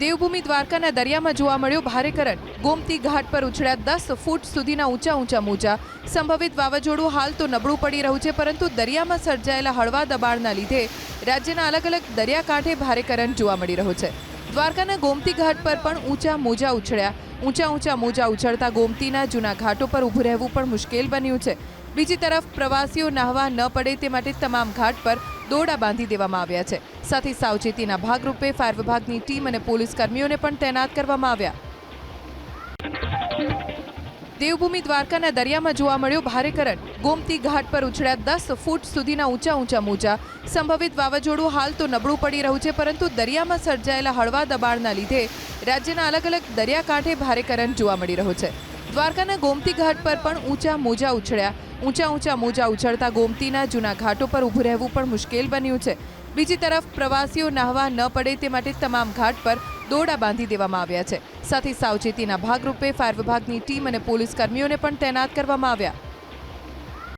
દેવભૂમિ દ્વારકાના દરિયામાં જોવા મળ્યો ભારે કરંટ। ગોમતી ઘાટ પર ઉછળ્યા 10 ફૂટ સુધીના ઊંચા મોજા। સંભવિત વાવાઝોડું હાલ તો નબળું પડી રહ્યું છે, પરંતુ દરિયામાં સર્જાયેલા હળવા દબાણના લીધે રાજ્યના અલગ અલગ દરિયાકાંઠે ભારે કરંટ જોવા મળી રહ્યો છે। દ્વારકાના ગોમતી ઘાટ પર પણ ઊંચા મોજા ઉછળ્યા। ઊંચા મોજા ઉછળતા ગોમતીના જૂના ઘાટો પર ઊભું રહેવું પણ મુશ્કેલ બન્યું છે। બીજી તરફ પ્રવાસીઓ નાહવા ન પડે તે માટે તમામ ઘાટ પર દોરડા બાંધી દેવામાં આવ્યા છે। સાથે સાવચેતીના ભાગરૂપે ફાયર વિભાગની ટીમ અને પોલીસ કર્મીઓને પણ તૈનાત કરવામાં આવ્યા। દેવભૂમિ દ્વારકાના દરિયામાં જોવા મળ્યો ભારે કરંટ। ગોમતી ઘાટ પર ઉછળ્યા 10 ફૂટ સુધીના ઊંચા મોજા। સંભવિત વાવાઝોડું હાલ તો નબળું પડી રહ્યું છે, પરંતુ દરિયામાં સર્જાયેલા હળવા દબાણના લીધે રાજ્યના અલગ અલગ દરિયાકાંઠે ભારે કરંટ જોવા મળી રહ્યો છે। દ્વારકાના ગોમતી ઘાટ પર પણ ઊંચા મોજા ઉછળ્યા। ઊંચા મોજા ઉછળતા ગોમતીના જૂના ઘાટો પર ઊભું રહેવું પણ મુશ્કેલ બન્યું છે। બીજી તરફ પ્રવાસીઓ નાહવા ન પડે તે માટે તમામ ઘાટ પર દોરડા બાંધી દેવામાં આવ્યા છે। સાથે સાવચેતીના ભાગરૂપે ફાયર વિભાગની ટીમ અને પોલીસ કર્મીઓને પણ તૈનાત કરવામાં આવ્યા।